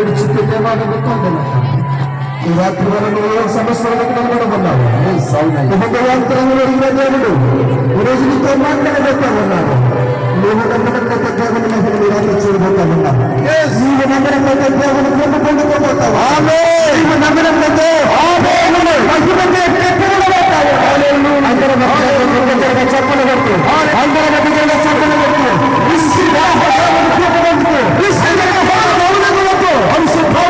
విడిచిపెట్టేవాడు ఈ రాత్రి వరకు సమస్యలకు నిలబడమన్నాడు. ఉపయోగంలో అడిగిన దేవుడు ఈరోజు నీతో మాట్లాడబోతామన్నాడు. నువ్వు నమ్మకంతో దేవుని మహిళ రాత్రి చూడబోతామన్నాడు. నీవు నమ్మకంతో దేవుని పొందు పొందుకోబోతావు. నీవు నమ్మకంతో చెప్పలు కొట్టు అందరూ